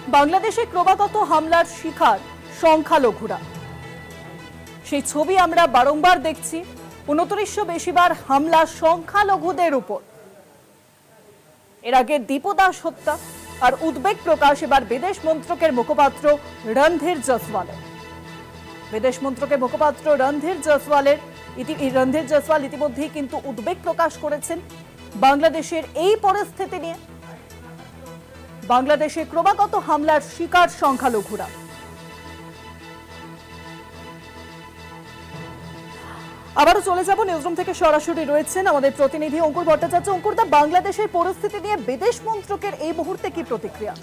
বাংলাদেশে ক্রমাগত হামলার শিকার সংখ্যালঘুরা। সেই ছবি আমরা বারংবার দেখছি। 2900 বেশিবার হামলা সংখ্যালঘুদের উপর। এর আগে দীপদাস হত্যা আর উদ্বেগ প্রকাশ এবার বিদেশ মন্ত্রকের মুখপাত্র রণধীর জয়সওয়ালের। বিদেশ মন্ত্রকের মুখপাত্র রণধীর জয়সওয়াল ইতিমধ্যেই কিন্তু উদ্বেগ প্রকাশ করেছেন বাংলাদেশের এই পরিস্থিতি নিয়ে। বাংলাদেশে ক্রমাগত হামলার শিকার সংখ্যালঘুরা। আবারও চলে যাব নিউজরুম থেকে, সরাসরি রয়েছেন আমাদের প্রতিনিধি অঙ্কুর ভট্টাচার্য। অঙ্কুরদা, বাংলাদেশের পরিস্থিতি নিয়ে বিদেশ মন্ত্রকের এই মুহূর্তে কি প্রতিক্রিয়া?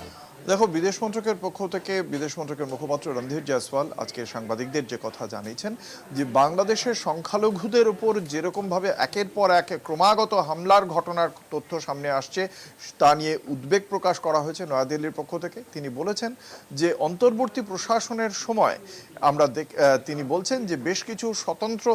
দেখো, বিদেশ মন্ত্রকের পক্ষ থেকে বিদেশ মন্ত্রকের মুখপাত্র রণধীর জয়সওয়াল আজকে সাংবাদিকদের যে কথা জানিয়েছেন যে বাংলাদেশের সংখ্যালঘুদের উপর যেরকমভাবে একের পর এক ক্রমাগত হামলার ঘটনার তথ্য সামনে আসছে তা নিয়ে উদ্বেগ প্রকাশ করা হয়েছে নয়াদিল্লির পক্ষ থেকে। তিনি বলেছেন যে অন্তর্বর্তী প্রশাসনের সময় তিনি বলছেন যে বেশ কিছু স্বতন্ত্র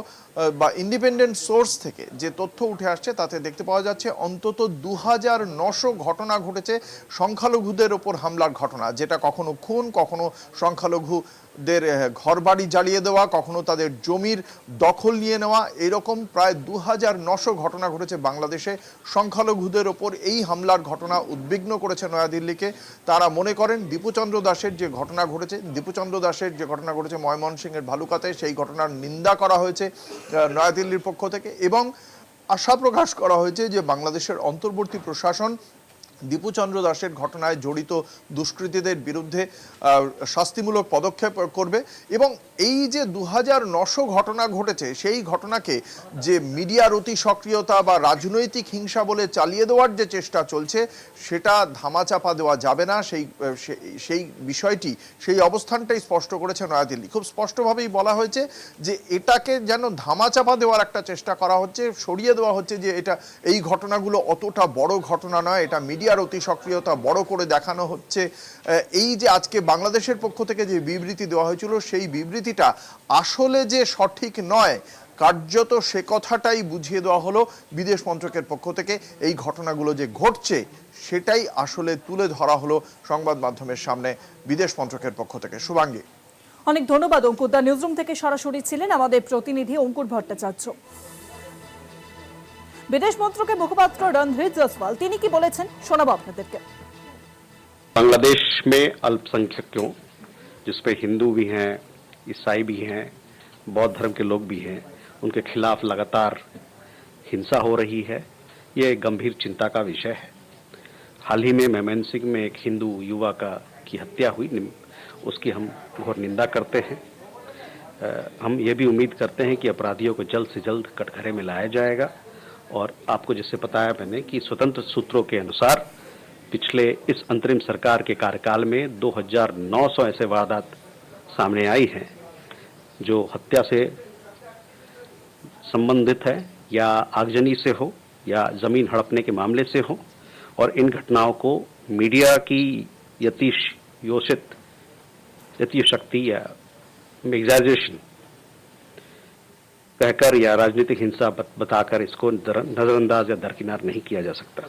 বা ইন্ডিপেন্ডেন্ট সোর্স থেকে যে তথ্য উঠে আসছে তাতে দেখতে পাওয়া যাচ্ছে অন্তত 2900 ঘটনা ঘটেছে সংখ্যালঘুদের ওপর হামলার ঘটনা, যেটা কখনো খুন, কখনো সংখ্যালঘুদের ঘরবাড়ি জ্বালিয়ে দেওয়া, কখনো তাদের জমির দখল নিয়ে নেওয়া, এরকম প্রায় 2900 ঘটনা ঘটেছে বাংলাদেশে সংখ্যালঘুদের ওপর। এই হামলার ঘটনা উদ্বিগ্ন করেছে নয়াদিল্লিকে। তারা মনে করেন দীপুচন্দ্র দাসের যে ঘটনা ঘটেছে ময়মনসিংহের ভালুকাতে, সেই ঘটনার নিন্দা করা হয়েছে নয়াদিল্লির পক্ষ থেকে এবং আশা প্রকাশ করা হয়েছে যে বাংলাদেশের অন্তর্বর্তী প্রশাসন দীপুচন্দ্র দাসের ঘটনায় জড়িত দুষ্কৃতীদের বিরুদ্ধে শাস্তিমূলক পদক্ষেপ করবে এবং এই যে 2900 ঘটনা ঘটেছে সেই ঘটনাকে যে মিডিয়ার অতি সক্রিয়তা বা রাজনৈতিক হিংসা বলে চালিয়ে দেওয়ার যে চেষ্টা চলছে সেটা ধামাচাপা দেওয়া যাবে না। সেই অবস্থানটাই স্পষ্ট করেছে নয়াদিল্লি। খুব স্পষ্টভাবেই বলা হয়েছে যে এটাকে যেন ধামাচাপা দেওয়ার একটা চেষ্টা করা হচ্ছে, সরিয়ে দেওয়া হচ্ছে যে এই ঘটনাগুলো অতটা বড় ঘটনা নয়, এটা মিডিয়ার অতি সক্রিয়তা বড় করে দেখানো হচ্ছে। এই যে আজকে বাংলাদেশের পক্ষ থেকে যে বিবৃতি দেওয়া হয়েছিল সেই বিবৃতিটা আসলে যে সঠিক নয়, কার্যত সে কথাটাই বুঝিয়ে দেওয়া হলো বিদেশ মন্ত্রকের পক্ষ থেকে। এই ঘটনাগুলো যে ঘটছে সেটাই আসলে তুলে ধরা হলো সংবাদ মাধ্যমের সামনে বিদেশ মন্ত্রকের পক্ষ থেকে। শুভাঙ্গী, অনেক ধন্যবাদ অঙ্কুর দা। নিউজরুম থেকে সরাসরি ছিলেন আমাদের প্রতিনিধি অঙ্কুর ভট্টাচার্য। বিদেশ মন্ত্রকের মুখপাত্র রণধীর জয়সওয়াল তিনি কি বলেছেন শোনাবো আপনাদেরকে। बांग्लादेश में अल्पसंख्यकों जिसमें हिंदू भी हैं, ईसाई भी हैं, बौद्ध धर्म के लोग भी हैं, उनके खिलाफ लगातार हिंसा हो रही है। ये एक गंभीर चिंता का विषय है। हाल ही में मेमनसिंह में एक हिंदू युवा की हत्या हुई, उसकी हम घोर निंदा करते हैं। हम ये भी उम्मीद करते हैं कि अपराधियों को जल्द से जल्द कटघरे में लाया जाएगा। और आपको जैसे बताया मैंने कि स्वतंत्र सूत्रों के अनुसार पिछले इस अंतरिम सरकार के कार्यकाल में 2900 ऐसे वारदात सामने आई हैं जो हत्या से संबंधित है या आगजनी से हो या जमीन हड़पने के मामले से हो। और इन घटनाओं को मीडिया की यतिशक्ति या एग्जैजरेशन कहकर या राजनीतिक हिंसा बताकर इसको नजरअंदाज या दरकिनार नहीं किया जा सकता।